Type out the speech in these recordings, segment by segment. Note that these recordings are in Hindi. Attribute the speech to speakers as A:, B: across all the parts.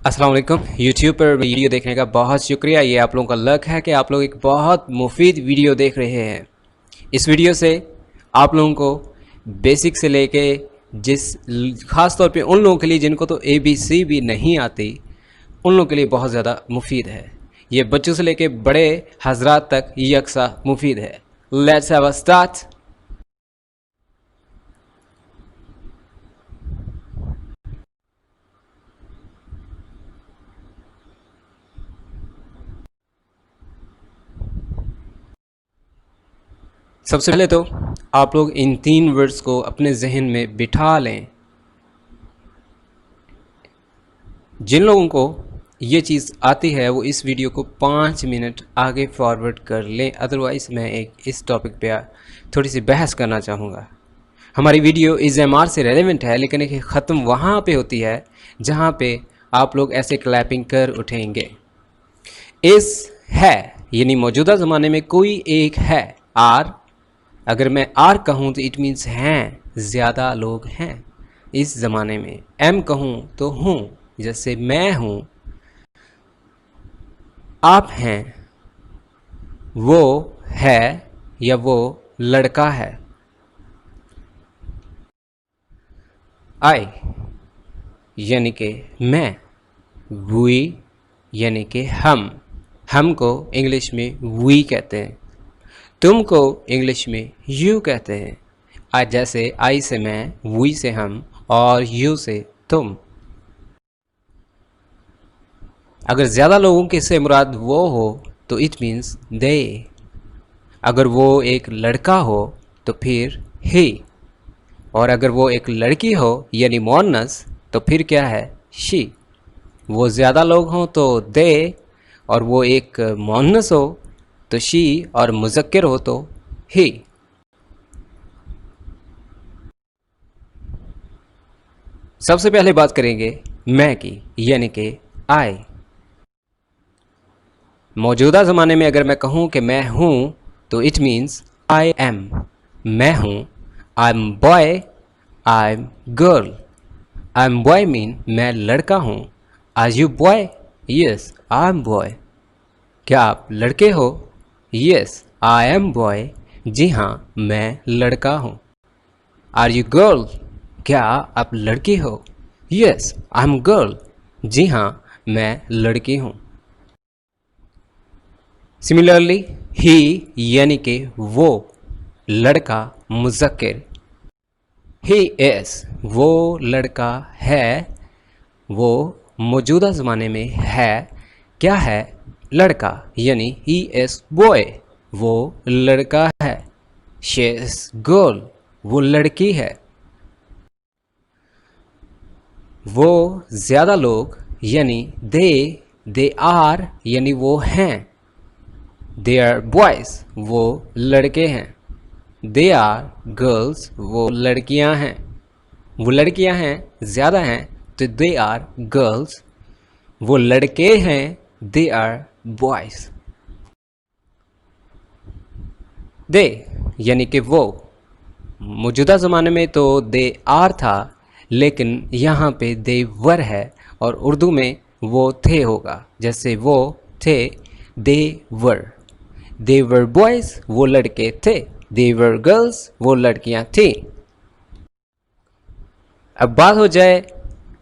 A: अस्सलाम वालेकुम। यूट्यूब पर वीडियो देखने का बहुत शुक्रिया। ये आप लोगों का लक है कि आप लोग एक बहुत मुफीद वीडियो देख रहे हैं। इस वीडियो से आप लोगों को बेसिक से लेके ख़ास तौर पे उन लोगों के लिए जिनको तो ABC भी नहीं आती, उन लोगों के लिए बहुत ज़्यादा मुफीद है। ये बच्चों से लेके बड़े हजरात तक यकसा मुफीद है। Let's have a start. सबसे पहले तो आप लोग इन 3 वर्ड्स को अपने जहन में बिठा लें। जिन लोगों को ये चीज़ आती है वो इस वीडियो को 5 मिनट आगे फॉरवर्ड कर लें, अदरवाइज़ मैं इस टॉपिक पे थोड़ी सी बहस करना चाहूँगा। हमारी वीडियो EZMR से रेलेवेंट है, लेकिन एक ख़त्म वहाँ पे होती है जहाँ पे आप लोग ऐसे क्लैपिंग कर उठेंगे। इस है यानी मौजूदा ज़माने में कोई एक है। आर, अगर मैं आर कहूँ तो इट मीन्स हैं, ज़्यादा लोग हैं इस ज़माने में। एम कहूँ तो हूँ, जैसे मैं हूँ, आप हैं, वो है या वो लड़का है। आई यानी कि मैं, वी यानी कि हम को इंग्लिश में वी कहते हैं, तुम को इंग्लिश में यू कहते हैं। आज जैसे आई से मैं, वी से हम और यू से तुम। अगर ज़्यादा लोगों के से मुराद वो हो तो इट मीन्स दे। अगर वो एक लड़का हो तो फिर ही, और अगर वो एक लड़की हो यानी मोनस तो फिर क्या है, शी। वो ज़्यादा लोग हों तो दे, और वो एक मोनस हो तो शी, और मुज़क्किर हो तो ही। सबसे पहले बात करेंगे मैं की, यानी कि आई। मौजूदा ज़माने में अगर मैं कहूँ कि मैं हूँ तो इट मीन्स आई एम। मैं हूँ। I am boy, I am girl. I am boy mean मैं लड़का हूँ। Are you boy? Yes I am boy. क्या आप लड़के हो? Yes I am boy. जी हाँ मैं लड़का हूँ। Are you girl? क्या आप लड़की हो? Yes I am girl. जी हाँ मैं लड़की हूँ। सिमिलरली ही यानी कि वो, लड़का, मुज़क्किर। ही इज़ वो लड़का है, वो मौजूदा ज़माने में है। क्या है? लड़का, यानी ही इज़ बॉय, वो लड़का है। शी इज़ गर्ल, वो लड़की है। वो ज़्यादा लोग यानी दे आर यानी वो हैं। दे आर बॉयज़ वो लड़के हैं। दे आर गर्ल्स वो लड़कियां हैं। वो लड़कियां हैं, ज़्यादा हैं तो दे आर गर्ल्स। वो लड़के हैं, दे आर बॉयज़। दे यानी कि वो, मौजूदा ज़माने में तो दे आर था, लेकिन यहाँ पे दे वर है, और उर्दू में वो थे होगा। जैसे वो थे, दे वर। दे वर बॉयज़ वो लड़के थे। दे वर गर्ल्स वो लड़कियाँ थीं। अब बात हो जाए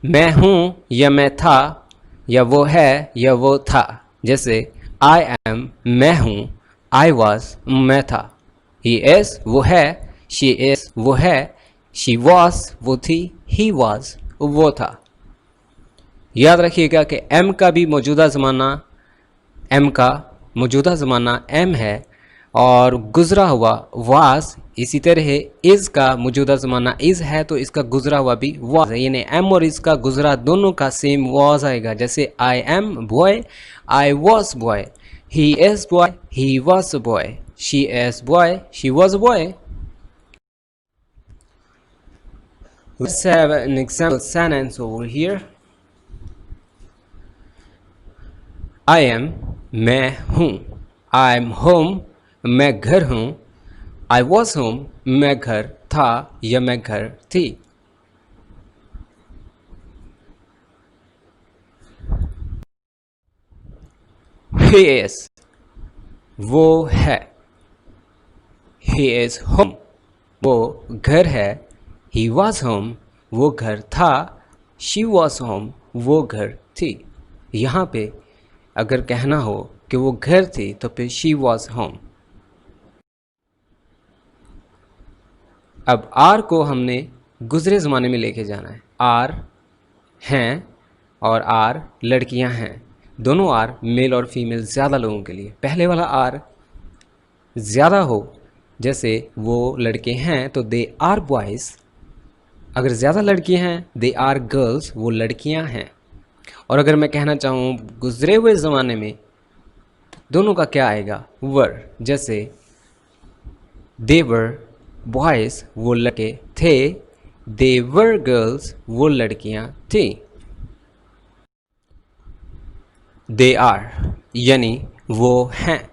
A: मैं हूँ या मैं था, या वो है या वो था। जैसे आई एम मैं हूँ, आई वॉज मैं था, ही इज़ वो है, शी इज़ वो है, शी वॉज वो थी, ही वॉज वो था। याद रखिएगा कि एम का भी मौजूदा ज़माना एम का मौजूदा ज़माना एम है, और गुज़रा हुआ वास। इसी तरह इज़ का मौजूदा ज़माना इज़ है, तो इसका गुज़रा हुआ भी वाज है, यानी एम और इज़ का गुज़रा दोनों का सेम वाज आएगा। जैसे आई am boy, I was boy, he is boy, he was boy, she is boy, she was boy. Let's have an example sentence over here. I am मैं हूँ। I am home मैं घर हूँ। I was home मैं घर था या मैं घर थी। he is वो है, he is home वो घर है, he was home वो घर था, she was home वो घर थी। यहाँ पे अगर कहना हो कि वो घर थी तो फिर she was home। अब आर को हमने गुजरे ज़माने में लेके जाना है। आर हैं और आर लड़कियां हैं, दोनों आर मेल और फीमेल ज़्यादा लोगों के लिए। पहले वाला आर ज़्यादा हो, जैसे वो लड़के हैं तो दे आर बॉयज़, अगर ज़्यादा लड़कियां हैं दे आर गर्ल्स, वो लड़कियां हैं। और अगर मैं कहना चाहूँ गुजरे हुए ज़माने में, दोनों का क्या आएगा, वर। जैसे दे वर बॉयज़ वो लड़के थे, दे वर गर्ल्स वो लड़कियां थी। दे आर यानी वो हैं,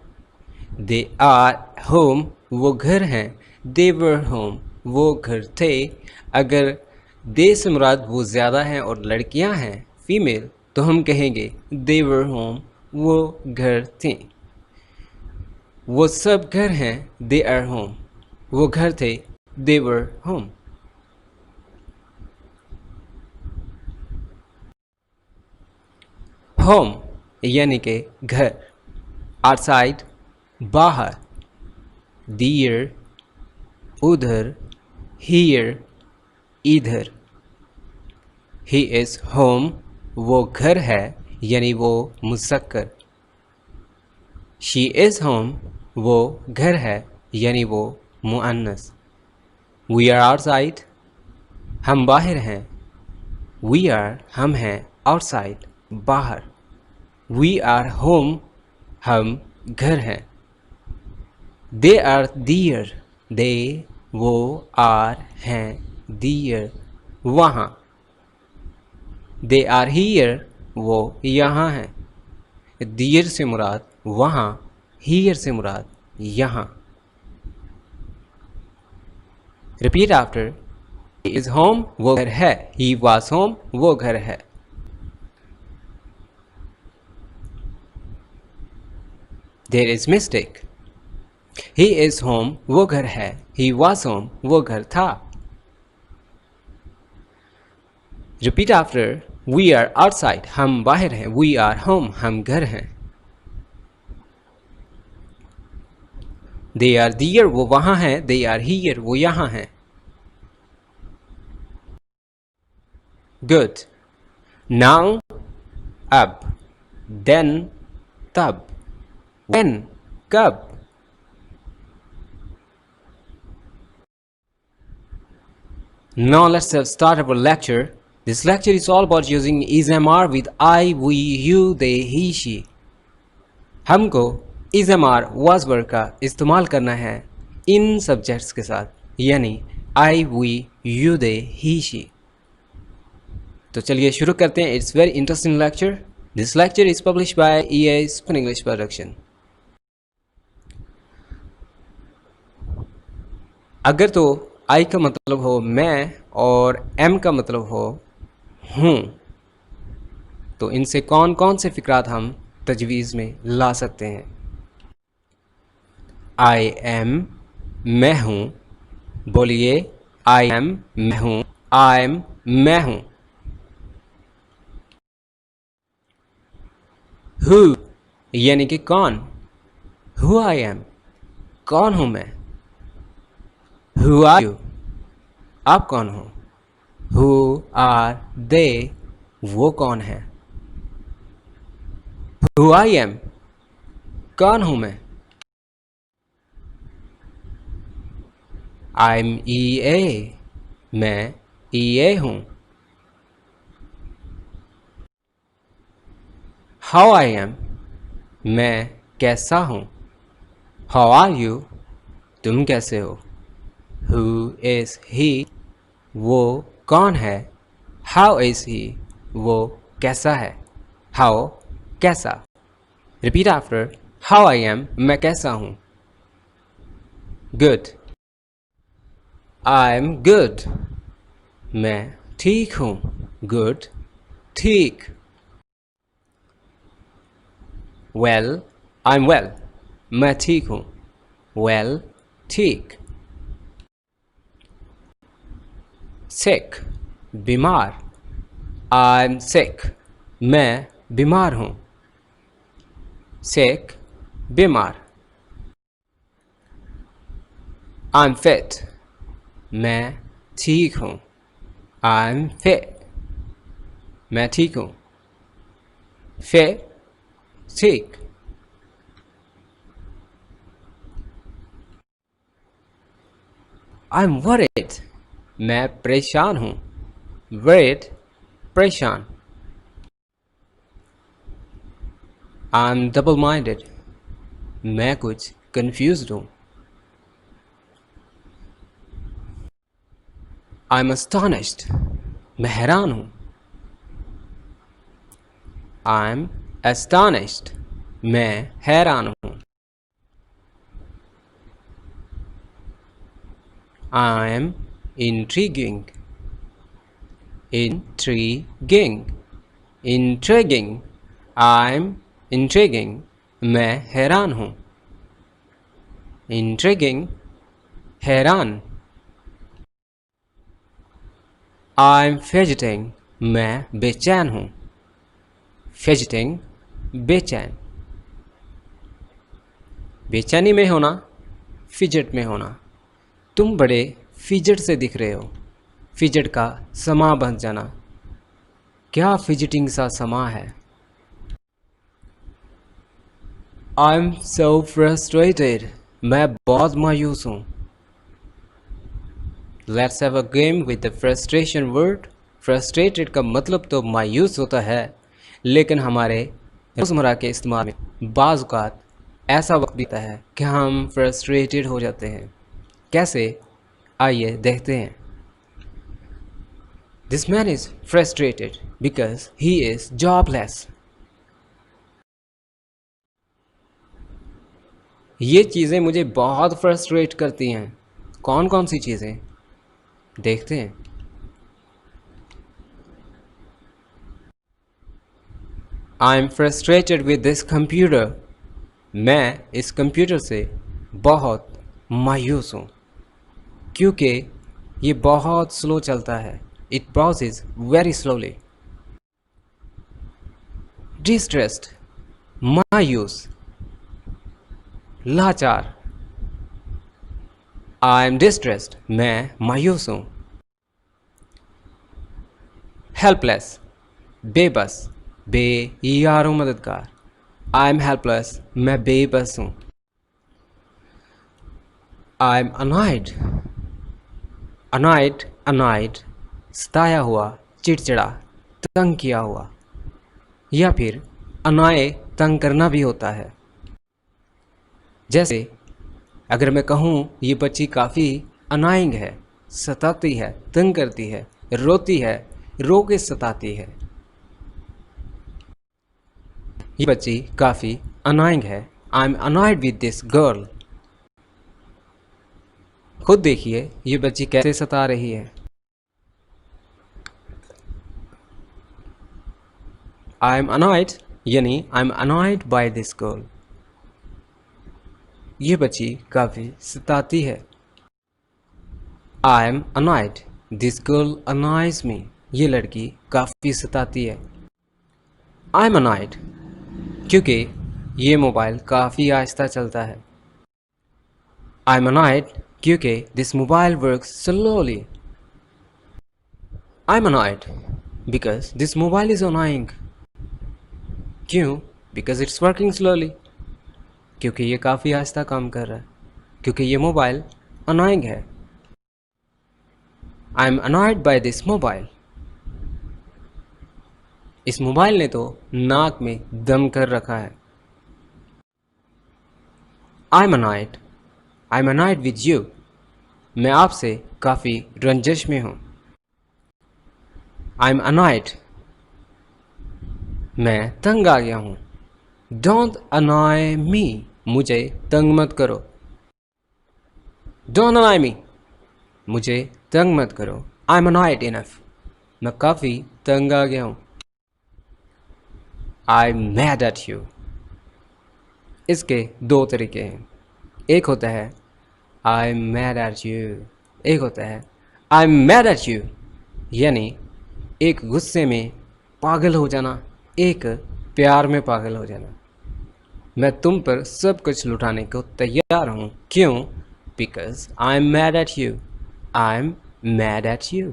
A: दे आर होम वो घर हैं, दे वर होम वो घर थे। अगर दे से मुराद वो ज़्यादा हैं और लड़कियां हैं फीमेल, तो हम कहेंगे दे वर होम वो घर थी। वो सब घर हैं, दे आर होम वो घर थे, दे वर होम। होम यानी कि घर, आउटसाइड बाहर, दियर उधर, हियर इधर। ही इज़ होम वो घर है यानी वो मुज़क्कर। शी इज़ होम वो घर है यानी वो मुअन्नस। वी आर आउटसाइड हम बाहर हैं, वी आर हम हैं आउटसाइड बाहर। वी आर होम हम घर हैं। दे आर दियर दे वो आर हैं दियर वहाँ। दे आर हियर वो यहाँ हैं। दियर से मुराद वहाँ, हियर से मुराद यहाँ। Repeat after. He is home वो घर है, ही वाज होम वो घर है। There is mistake. He is home वो घर है, ही वाज होम वो घर था। Repeat after. We are outside हम बाहर हैं, वी आर होम हम घर हैं। दे आर दियर वो वहाँ हैं, दे आर हियर वो यहाँ हैं। गुड। नाउ अब, देन तब, व्हेन कब। Now let's start our lecture. This lecture is all about using is MR with I, we, you, they, he, she. हमको is MR was verb का इस्तेमाल करना है इन सब्जेक्ट्स के साथ, यानी I, we, you, they, he, she. तो चलिए शुरू करते हैं. It's very interesting lecture. This lecture is published by EA Spoken English Production. अगर तो आई का मतलब हो मैं और एम का मतलब हो हूँ, तो इनसे कौन कौन से फ़िक्रात हम तजवीज़ में ला सकते हैं. आई एम मैं हूँ, बोलिए आई एम मैं हूँ, आई एम मैं हूँ. हु यानी कि कौन, हु आई एम कौन हूँ मैं. हु आर यू आप कौन हो. हु आर दे वो कौन है. हु आई एम कौन हूं मैं. आई एम ई ए मैं ई ए हूं. हाउ आई एम मैं कैसा हूं. हाउ आर यू तुम कैसे हो. हु इज़ ही वो कौन है. हाउ इज़ ही वो कैसा है. हाउ कैसा. Repeat after. How I am मैं कैसा हूँ. गुड आई एम गुड मैं ठीक हूँ. गुड ठीक. Well I'm well. मैं ठीक हूँ. Well, ठीक. Sick. बीमार. I'm sick. मैं बीमार हूँ. Sick. बीमार. I'm fit. मैं ठीक हूँ. I'm fit. मैं ठीक हूँ. Fit. ठीक. I'm worried. मैं परेशान हूँ. Worried. परेशान. I'm double-minded. मैं कुछ confused हूँ. I'm astonished. मैं हैरान हूँ. I'm astonished. मैं हैरान हूँ. I'm intriguing. Intriguing. Intriguing. I'm intriguing. मैं हैरान हूँ. Intriguing. हैरान. I'm fidgeting. मैं बेचैन हूँ. Fidgeting. बेचैन. बेचैनी में होना. फिजट में होना. तुम बड़े फिजट से दिख रहे हो. फिजट का समा बन जाना. क्या फिजिटिंग सा समा है. I'm so frustrated. मैं बहुत मायूस हूँ. Let's have a game with the frustration word. Frustrated का मतलब तो मायूस होता है, लेकिन हमारे रोज़मर्रा के इस्तेमाल में बाज़ औक़ात ऐसा वक्त भी आता है कि हम फ्रस्ट्रेटेड हो जाते हैं. कैसे, आइए देखते हैं. This man is frustrated because he is jobless. ये चीज़ें मुझे बहुत फ्रस्ट्रेट करती हैं. कौन कौन सी चीज़ें, देखते हैं. I'm frustrated with this computer. मैं इस कंप्यूटर से बहुत मायूस हूँ, क्योंकि ये बहुत स्लो चलता है. It browses very slowly. Distressed. मायूस. लाचार. I'm distressed. मैं मायूस हूँ. Helpless. बेबस. बेयारो मददगार. I'm helpless. मैं बेबस हूँ. I'm annoyed. Annoyed. सताया हुआ, चिड़चिड़ा, तंग किया हुआ. या फिर अनाए तंग करना भी होता है. जैसे अगर मैं कहूँ ये बच्ची काफ़ी अनाइंग है, सताती है, तंग करती है, रोती है, रो के सताती है. ये बच्ची काफ़ी अनाइंग है. I'm annoyed with this girl. खुद देखिए ये बच्ची कैसे सता रही है. I'm annoyed यानी I'm annoyed by this girl. ये बच्ची काफ़ी सताती है. I'm annoyed. This girl annoys me. ये लड़की काफ़ी सताती है. I'm annoyed क्योंकि ये मोबाइल काफ़ी आहिस्ता चलता है. I'm annoyed क्योंकि this mobile works slowly. I'm annoyed because this mobile is annoying. क्यों? Because it's working slowly. क्योंकि ये काफ़ी आहिस्ता काम कर रहा है. क्योंकि ये मोबाइल annoying है. I'm annoyed by this mobile. इस मोबाइल ने तो नाक में दम कर रखा है. I'm annoyed. I'm annoyed with you. मैं आपसे काफ़ी रंजिश में हूँ. I'm annoyed. मैं तंग आ गया हूँ. Don't annoy me. मुझे तंग मत करो. Don't annoy me. मुझे तंग मत करो. I'm annoyed enough. मैं काफ़ी तंग आ गया हूँ. I'm mad at you. इसके दो तरीके हैं। एक होता है I am mad at you, एक होता है I am mad at you, यानी एक गुस्से में पागल हो जाना, एक प्यार में पागल हो जाना। मैं तुम पर सब कुछ लुटाने को तैयार हूँ। क्यों? Because I am mad at you, I am mad at you.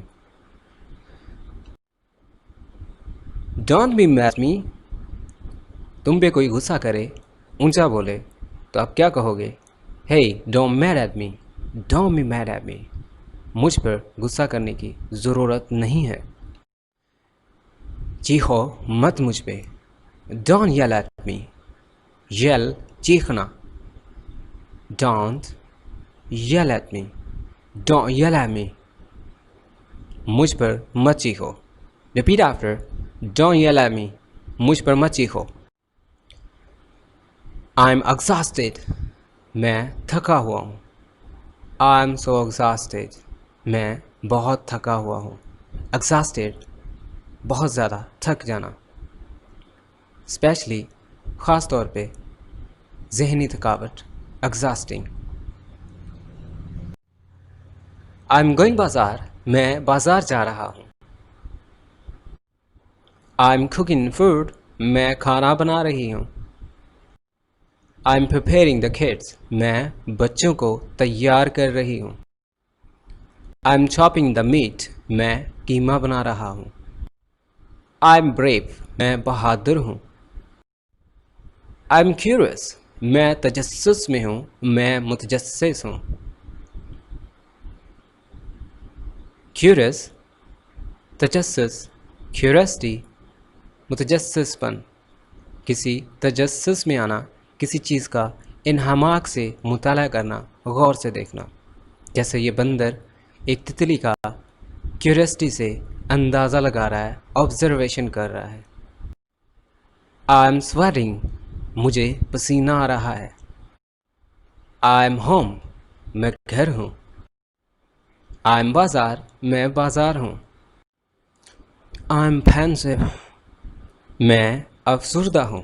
A: Don't be mad me. तुम पे कोई गुस्सा करे, ऊंचा बोले, तो आप क्या कहोगे? Hey don't mad at me, don't be mad at me. मुझ पर गुस्सा करने की ज़रूरत नहीं है। चीखो मत मुझ पे। Don't yell at me. Yell चीखना। Don't yell at me, don't yell at me. मुझ पर मत चीखो। Repeat after, don't yell at me. मुझ पर मत चीखो। I am exhausted. मैं थका हुआ हूँ। I am so exhausted. मैं बहुत थका हुआ हूँ। एग्जॉस्टेड बहुत ज़्यादा थक जाना, स्पेशली ख़ास तौर पे जहनी थकावट, एग्जॉस्टिंग। आई एम गोइंग बाज़ार। मैं बाज़ार जा रहा हूँ। I am cooking food. मैं खाना बना रही हूँ। I am preparing the kids. मैं बच्चों को तैयार कर रही हूँ। I am chopping the meat. मैं कीमा बना रहा हूँ। I am brave. मैं बहादुर हूँ। I am curious. मैं तजस्सुस में हूँ, मैं मुतजस्सिस हूँ। क्यूरियस, तजस्सुस, क्यूरियोसिटी, मुतजस्सिसपन। किसी तजस्सुस में आना, किसी चीज़ का इन्हमाक से मुताला करना, गौर से देखना। जैसे ये बंदर एक तितली का क्यूरियोसिटी से अंदाज़ा लगा रहा है, ऑब्जर्वेशन कर रहा है। I am sweating. मुझे पसीना आ रहा है। I am home. मैं घर हूँ। I am bazaar. मैं बाज़ार हूँ। I am pensive. मैं अफसुर्दा हूँ।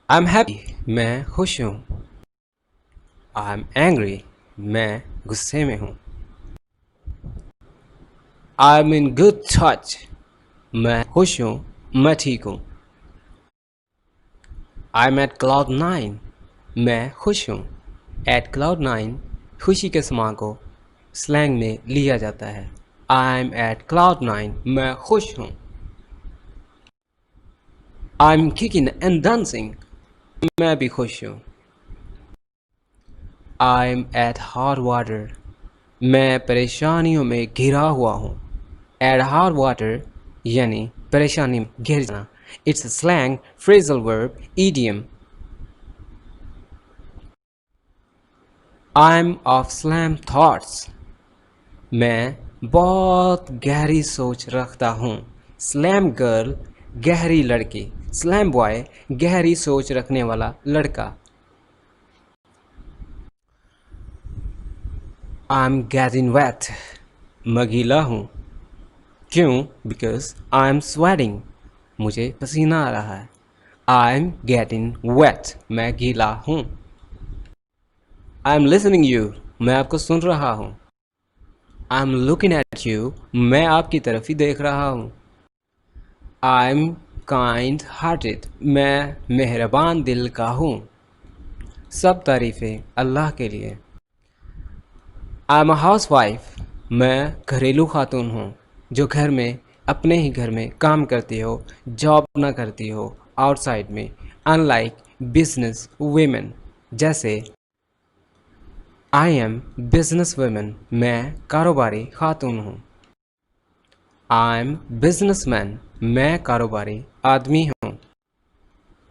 A: I am happy. मैं खुश हूँ। I am angry. मैं गुस्से में हूँ। I am in good touch. मैं खुश हूँ, मैं ठीक हूँ। I am at cloud nine. मैं खुश हूँ। एट क्लाउड नाइन खुशी के समा को स्लैंग में लिया जाता है। I am at cloud nine. मैं खुश हूँ। I am kicking and dancing. मैं भी खुश हूँ। I am at hot water. मैं परेशानियों में घिरा हुआ हूँ। एट हॉट वाटर यानी परेशानी में घिर जाना। It's slang phrasal verb idiom. I am of slam thoughts. मैं बहुत गहरी सोच रखता हूँ। स्लैम गर्ल गहरी लड़की, स्लैम बॉय गहरी सोच रखने वाला लड़का। आई एम गेटिंग वेट। मैं गीला हूँ। क्यों? Because I am sweating. मुझे पसीना आ रहा है। I am getting wait. मैं गीला हूँ। I am listening you. मैं आपको सुन रहा हूँ। I am looking at you. मैं आपकी तरफ ही देख रहा हूँ। I am kind hearted. मैं मेहरबान दिल का हूँ। सब तारीफ़ें अल्लाह के लिए। I am a house wife. मैं घरेलू खातून हूँ जो घर में अपने ही घर में काम करती हो, जॉब ना करती हो आउटसाइड में। अनलाइक बिजनेस वुमेन, जैसे आई एम बिजनेस वुमेन। मैं कारोबारी खातून हूँ। I M businessman. मैं कारोबारी आदमी हूँ।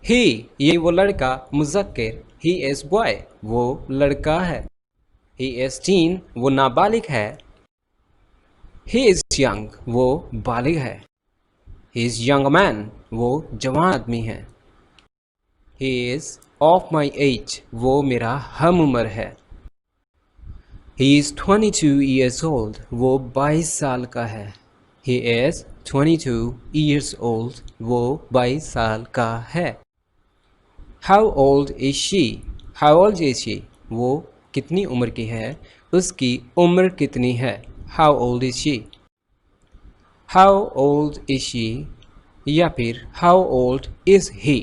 A: ही ये वो लड़का, मुज़क्किर। ही इज़ बॉय वो लड़का है। ही इज़ टीन वो नाबालिग है। ही इज़ यंग वो बालिग है। ही इज़ यंग मैन वो जवान आदमी है। He is of my age वो मेरा हम उम्र है। ही इज़ 22 years old वो 22 साल का है। He is 22 years old. वो 22 साल का है. How old is she? How old is she? वो कितनी उम्र की है? उसकी उम्र कितनी है? How old is she? How old is she? या फिर How old is he?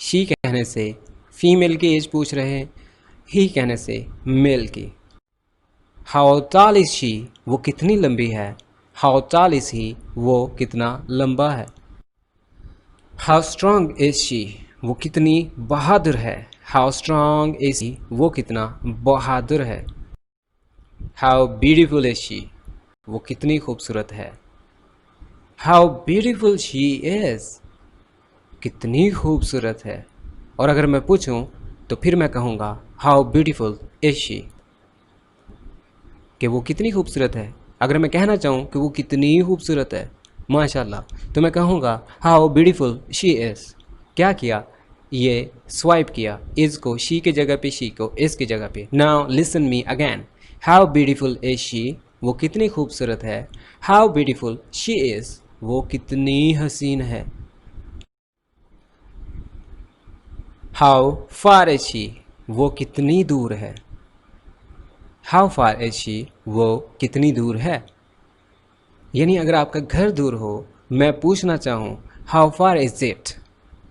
A: She कहने से फीमेल की एज पूछ रहे हैं. He कहने से मेल की. How tall is she? वो कितनी लंबी है? How tall is he? वो कितना लंबा है? How strong is she? वो कितनी बहादुर है? How strong is he? वो कितना बहादुर है? How beautiful is she? वो कितनी खूबसूरत है? How beautiful she is? कितनी खूबसूरत है? और अगर मैं पूछूं तो फिर मैं कहूँगा How beautiful is she? कि वो कितनी खूबसूरत है. अगर मैं कहना चाहूँ कि वो कितनी खूबसूरत है, माशाल्लाह, तो मैं कहूँगा हाउ ब्यूटीफुल शी इज़. क्या किया? ये स्वाइप किया इज़ को शी की जगह पे, शी को इज़ की जगह पे. Now listen me again. How beautiful is she? वो कितनी खूबसूरत है. How beautiful she is? वो कितनी हसीन है. How far is she? वो कितनी दूर है. How far is she? वो कितनी दूर है. यानी अगर आपका घर दूर हो, मैं पूछना चाहूँ हाउ फार इज इट?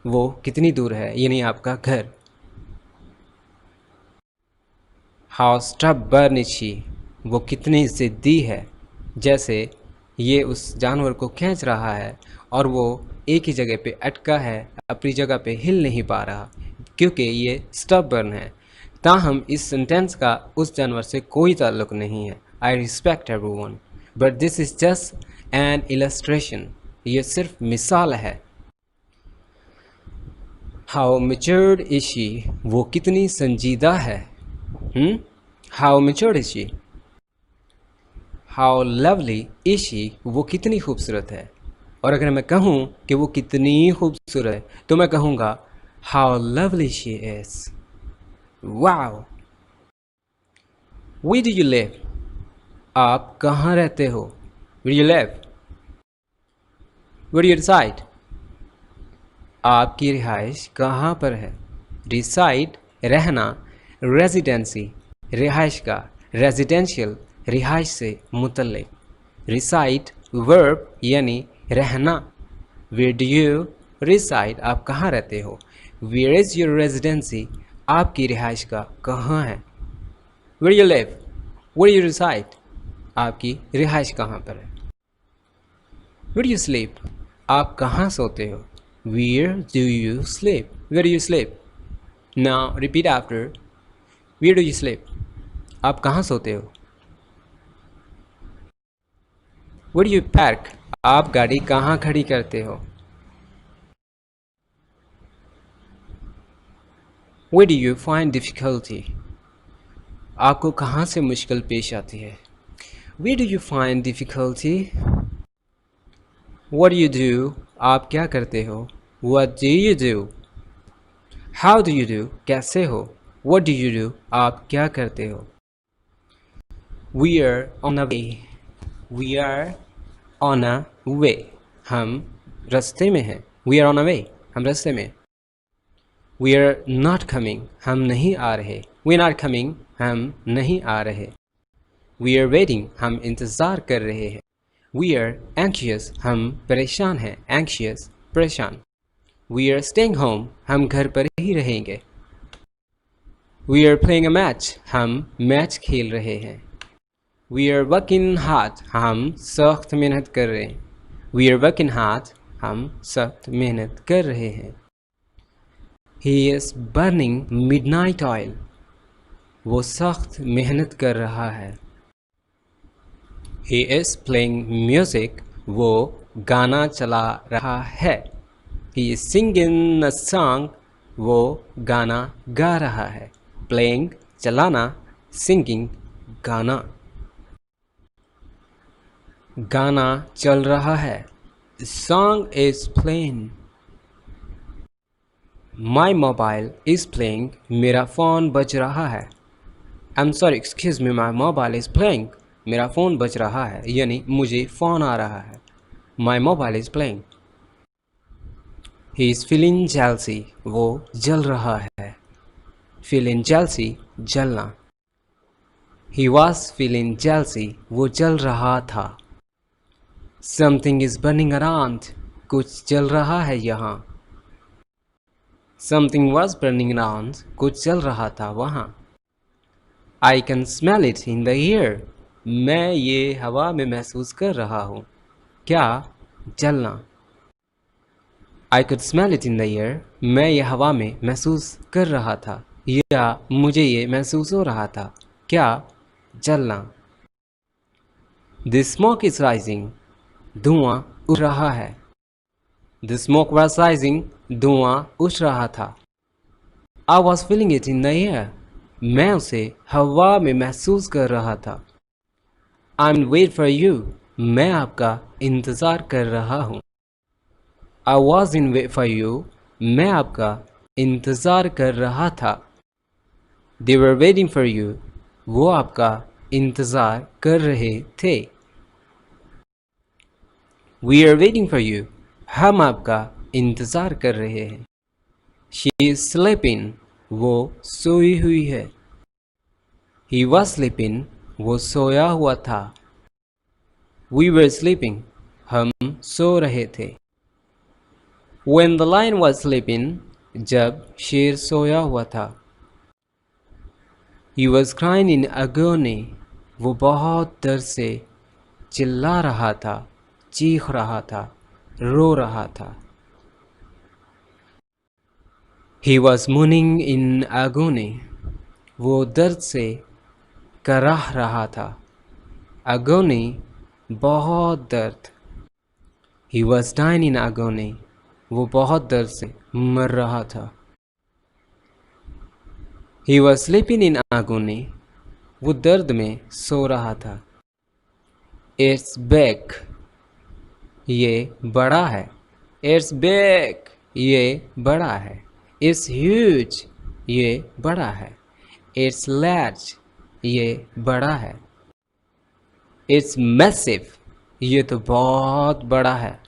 A: वो कितनी दूर है, यानी आपका घर. How stubborn is she? वो कितनी ज़िद्दी है. जैसे ये उस जानवर को खींच रहा है और वो एक ही जगह पे अटका है, अपनी जगह पे हिल नहीं पा रहा क्योंकि ये स्टबर्न है. ताहम इस सेंटेंस का उस जानवर से कोई ताल्लुक नहीं है. I respect everyone but this is just an illustration. ये सिर्फ मिसाल है. How matured is she? वो कितनी संजीदा है. How matured is she? How lovely is she? वो कितनी खूबसूरत है. और अगर मैं कहूँ कि वो कितनी खूबसूरत है तो मैं कहूँगा how lovely she is. Wow. Where do you live? आप कहाँ रहते हो? Where do you live? Where do you reside? आपकी रिहाइश कहाँ पर है. Reside रहना, रेजिडेंसी रिहाइश का, रेजिडेंशियल रिहाइश से मुतल्लिक. Reside वर्ब यानी रहना. Where do you reside? आप कहाँ रहते हो. Where is your residency? आपकी रिहाइश का कहाँ है. Where you live? Where you reside? आपकी रिहाइश कहाँ पर है. Where do you sleep? आप कहाँ सोते हो. Where do you sleep? Where do you sleep? Now repeat after. Where do you sleep? आप कहाँ सोते हो. Where do you park? आप गाड़ी कहाँ खड़ी करते हो. Where do you find difficulty? आपको कहाँ से मुश्किल पेश आती है. Where do you find difficulty? What do you do? आप क्या करते हो. What do you do? How do you do? कैसे हो. What do you do? आप क्या करते हो. We are on a way. We are on a way. हम रास्ते में हैं. We are on a way. हम रास्ते में. We are not coming. हम नहीं आ रहे. We are not coming. हम नहीं आ रहे. We are waiting. हम इंतज़ार कर रहे हैं. We are anxious. हम परेशान हैं. Anxious परेशान. We are staying home. हम घर पर ही रहेंगे. We are playing a match. हम मैच खेल रहे हैं. We are working hard. हम सख्त मेहनत कर रहे हैं. We are working hard. हम सख्त मेहनत कर रहे हैं. He is burning midnight oil. वो सख्त मेहनत कर रहा है. He is playing music. वो गाना चला रहा है. He is singing a song. वो गाना गा रहा है. Playing चलाना, singing गाना. गाना चल रहा है. The song is playing. My mobile is playing. मेरा फ़ोन बज रहा है. I'm sorry, excuse me, my mobile is playing. मेरा फ़ोन बज रहा है, यानी मुझे फ़ोन आ रहा है। My mobile is playing. He is feeling jealousy, वो जल रहा है। फीलिंग जेलसी, जलना। ही वॉज फीलिंग जेलसी, वो जल रहा था। समथिंग इज़ बर्निंग अराउंड, कुछ जल रहा है यहाँ। समथिंग वॉज बर्निंग अराउंड, कुछ जल रहा था वहाँ। I can smell it in the air, मैं ये हवा में महसूस कर रहा हूँ। क्या? जलना। I could smell it in the air, मैं ये हवा में महसूस कर रहा था, या मुझे ये महसूस हो रहा था। क्या? जलना। द स्मोक इज राइजिंग, धुआं उठ रहा है। द स्मोक वॉज राइजिंग, धुआं उठ रहा था। I was feeling it in the air, मैं उसे हवा में महसूस कर रहा था। I am wait for you, मैं आपका इंतज़ार कर रहा हूँ। I was in wait for you, मैं आपका इंतज़ार कर रहा था। They were waiting for you, वो आपका इंतज़ार कर रहे थे। We are waiting for you, हम आपका इंतज़ार कर रहे हैं। शी इज़ स्लीपिंग, वो सोई हुई है। ही वॉज स्लीपिंग, वो सोया हुआ था। वी वर स्लीपिंग, हम सो रहे थे। When the lion was sleeping, जब शेर सोया हुआ था। He was crying in agony, वो बहुत दर्द से चिल्ला रहा था, चीख रहा था, रो रहा था। He was moaning in agony, वो दर्द से कराह रहा था। Agony, बहुत दर्द। He was dying in agony, वो बहुत दर्द से मर रहा था। He was sleeping in agony, वो दर्द में सो रहा था। It's big, ये बड़ा है। It's big, ये बड़ा है। It's huge, ये बड़ा है। It's large, ये बड़ा है। It's massive, ये तो बहुत बड़ा है।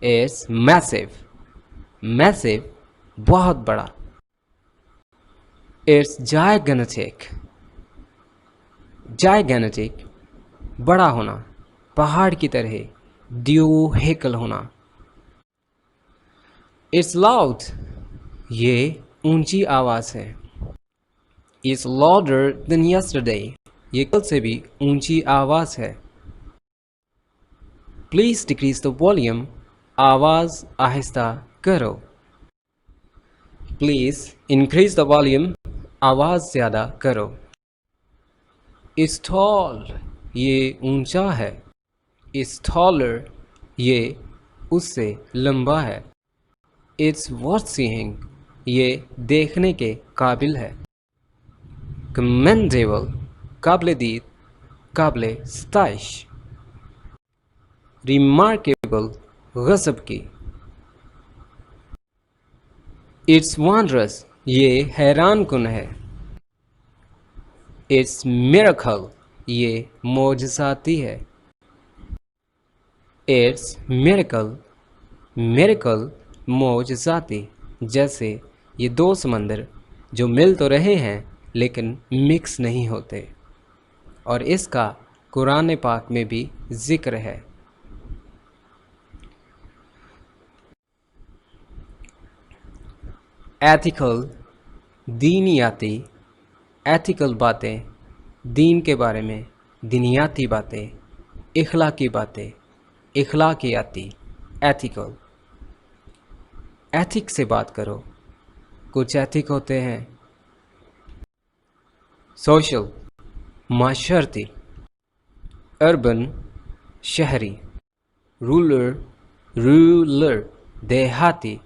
A: It's massive, massive, बहुत बड़ा। It's gigantic, gigantic, बड़ा होना, पहाड़ की तरह, द्योहेकल होना। It's loud, ये ऊंची आवाज़ है। It's louder than yesterday, ये कल से भी ऊंची आवाज़ है। Please decrease the volume, आवाज़ आहिस्ता करो। Please increase the volume, आवाज़ ज़्यादा करो। It's tall, ये ऊंचा है। It's taller, ये उससे लंबा है। It's worth seeing, ये देखने के काबिल है। Commendable, काबिल-ए-दीद, काबिल-ए-सताइश। Remarkable, गज़ब की। It's wondrous, ये हैरान कुन है। It's miracle, ये मोजज़ाती है। It's miracle, miracle, मोजज़ाती। जैसे ये दो समंदर जो मिल तो रहे हैं लेकिन मिक्स नहीं होते, और इसका कुरान पाक में भी ज़िक्र है। एथिकल, दीनियाती। एथिकल बातें, दीन के बारे में, दीनियाती बातें, इखलाकी बातें, इखलाकियाती। एथिकल। एथिक से बात करो, कुछ एथिक होते हैं। सोशल, माशरती। अर्बन, शहरी। रूलर, रूलर, देहाती।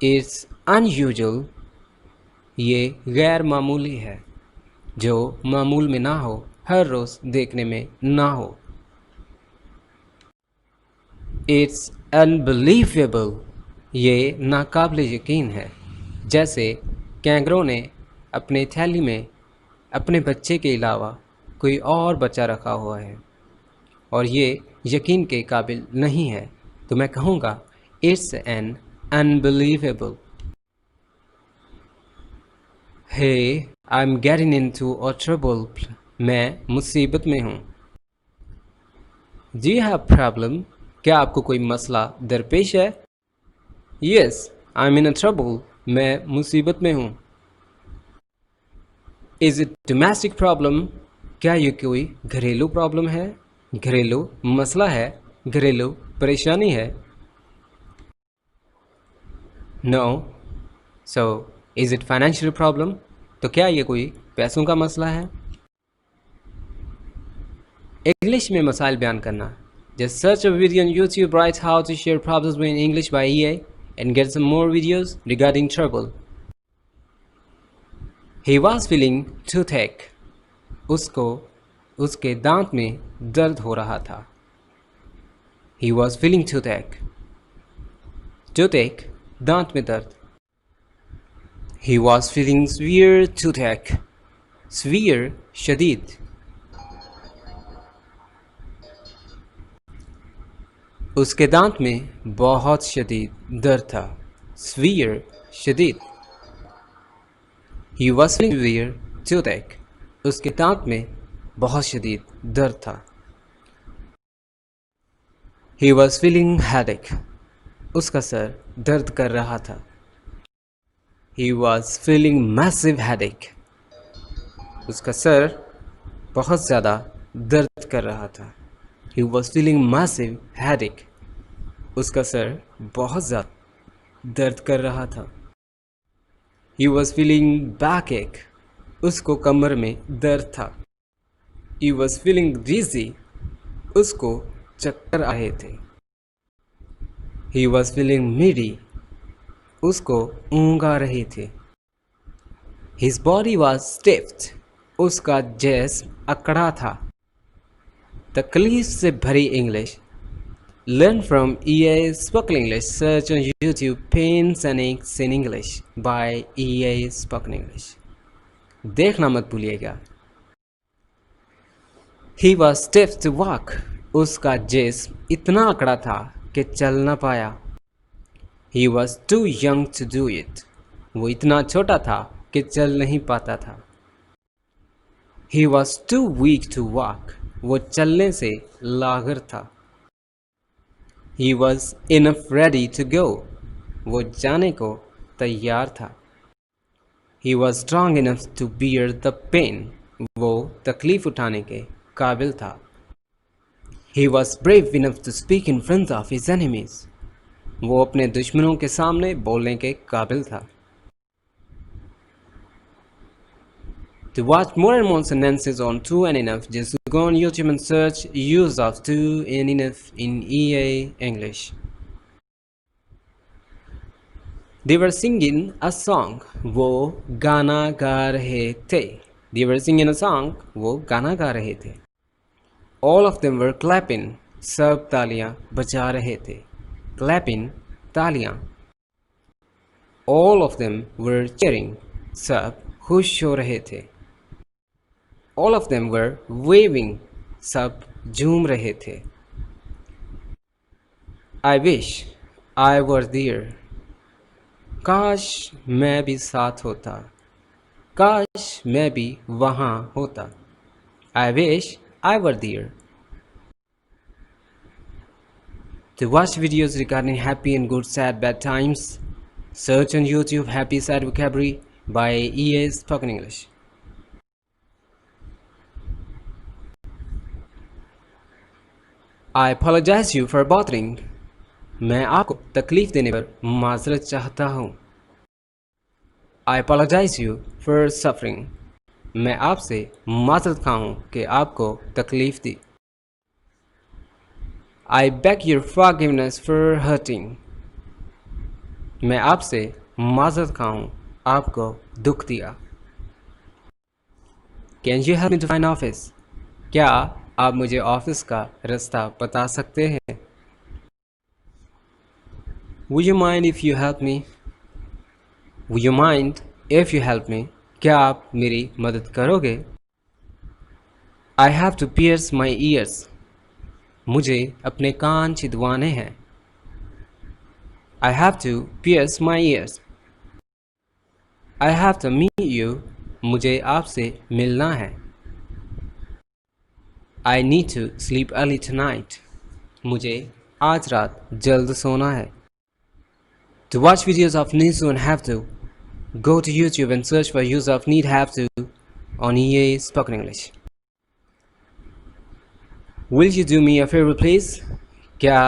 A: इट्स अनयूजुअल, ये गैर मामूली है, जो मामूल में ना हो, हर रोज़ देखने में ना हो। इट्स अनबिलीवेबल, ये नाकाबिल यकीन है। जैसे कैंगरों ने अपने थैली में अपने बच्चे के अलावा कोई और बच्चा रखा हुआ है और ये यकीन के काबिल नहीं है, तो मैं कहूँगा it's an unbelievable. Hey I am getting into a trouble, मैं मुसीबत में हूँ। डू यू हैव प्रॉब्लम, क्या आपको कोई मसला दरपेश है? Yes I am in a trouble, मैं मुसीबत में हूँ। इज़ इट डोमेस्टिक प्रॉब्लम, क्या ये कोई घरेलू प्रॉब्लम है, घरेलू मसला है, घरेलू परेशानी है? No. So is it financial problem, तो क्या ये कोई पैसों का मसला है? इंग्लिश में मसाइल बयान करना। Just search a video on YouTube, right how to share problems in English by EA and get some more videos regarding trouble. He was feeling toothache. उसको उसके दांत में दर्द हो रहा था। He was feeling toothache. Toothache, दांत में दर्द। He was feeling severe toothache. Severe, शदीद। उसके दांत में बहुत शदीद दर्द था। Severe, शदीद। He was feeling severe toothache. उसके दांत में बहुत शदीद दर्द था। He was feeling headache. उसका सर दर्द कर रहा था। He was feeling massive headache. उसका सर बहुत ज़्यादा दर्द कर रहा था। He was feeling massive headache. उसका सर बहुत ज़्यादा दर्द कर रहा था। He was feeling backache. उसको कमर में दर्द था। He was feeling dizzy. उसको चक्कर आ रहे थे। He was feeling giddy. उसको ऊँघ आ रही थी। His body was stiff. उसका जिस्म अकड़ा था। तकलीफ से भरी English. Learn from EA Spoken English. Search on YouTube Pains and Aches in English by EA Spoken English. देखना मत भूलिएगा। He was stiff to walk. उसका जिस्म इतना अकड़ा था कि चल ना पाया। He was too young to do it. वो इतना छोटा था कि चल नहीं पाता था। He was too weak to walk. वो चलने से लागर था। He was enough ready to go. वो जाने को तैयार था। He was strong enough to bear the pain. वो तकलीफ उठाने के काबिल था। He was brave enough to speak in front of his enemies. वो अपने दुश्मनों के सामने बोलने के काबिल था। To watch more and more sentences on to and enough, just go on YouTube and search use of to and enough in EA English. They were singing a song. वो गाना गा रहे थे। They were singing a song. वो गाना गा रहे थे। All of them were clapping. सब तालियां बजा रहे थे। Clapping, तालियां। All of them were cheering. सब खुश हो रहे थे। All of them were waving. सब झूम रहे थे। I wish I were there. काश मैं भी साथ होता। काश मैं भी वहाँ होता। I wish I were there. To watch videos regarding happy and good, sad, bad times, search on YouTube Happy Sad Vocabulary by EA Spoken English. I apologize you for bothering. मैं आपको तकलीफ देने पर माजरत चाहता हूँ। I apologize you for suffering. मैं आपसे माजरत खा हूँ कि आपको तकलीफ दी। I beg your forgiveness for hurting. मैं आपसे माजरत खा हूँ आपको दुख दिया। Can you help me to find office? क्या आप मुझे ऑफिस का रास्ता बता सकते हैं? Would you mind if you help me? Would you mind if you help me? क्या आप मेरी मदद करोगे? I have to pierce my ears. मुझे अपने कान छिदवाने हैं. I have to pierce my ears. I have to meet you. मुझे आपसे मिलना है. I need to sleep early tonight. मुझे आज रात जल्द सोना है. To watch videos of Need to and Have to, go to YouTube and search for use of need have to on EA Spoken English. Will you do me a favor please? क्या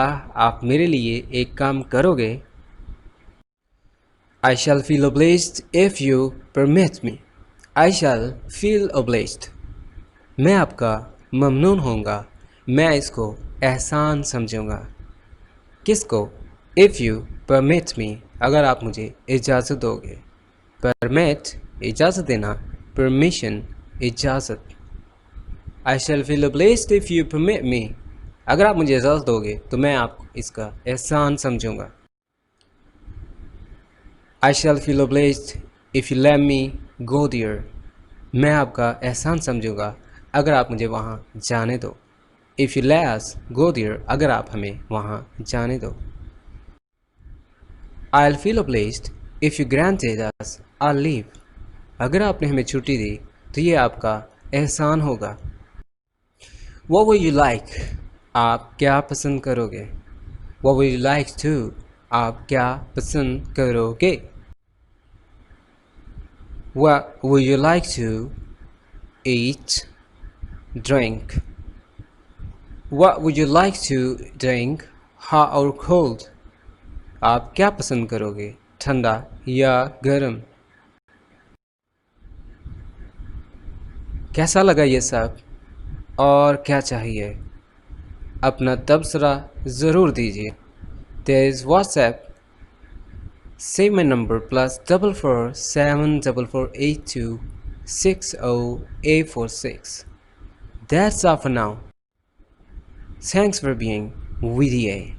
A: आप मेरे लिए एक काम करोगे? I shall feel obliged if you permit me. I shall feel obliged. मैं आपका ममनून होऊंगा. मैं इसको एहसान समझूंगा. किसको? If you permit me, अगर आप मुझे इजाज़त दोगे. Permit इजाज़त देना. Permission इजाज़त. I shall feel obliged if you permit me. अगर आप मुझे इजाज़त दोगे तो मैं आपको इसका एहसान समझूंगा. I shall feel obliged if you let me go there. मैं आपका एहसान समझूंगा अगर आप मुझे वहाँ जाने दो. If you let us go there, अगर आप हमें वहाँ जाने दो. I'll feel obliged if you granted us our leave. अगर आपने हमें छुट्टी दी तो ये आपका एहसान होगा. What would you like? आप क्या पसंद करोगे? What would you like to? आप क्या पसंद करोगे? What would you like to eat, drink? What would you like to drink, hot or cold? आप क्या पसंद करोगे, ठंडा या गर्म? कैसा लगा ये सब और क्या चाहिए? अपना तबसरा ज़रूर दीजिए. There is WhatsApp. Save my number +44 74482 60846. That's all for now. Thanks for being with EA.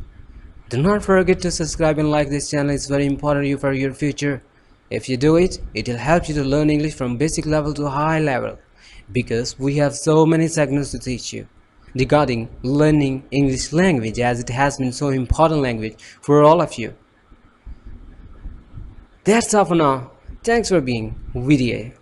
A: Do not forget to subscribe and like this channel. It's very important for your future. If you do it, it will help you to learn English from basic level to high level, because we have so many segments to teach you regarding learning English language, as it has been so important language for all of you. That's all for now. Thanks for being with EA.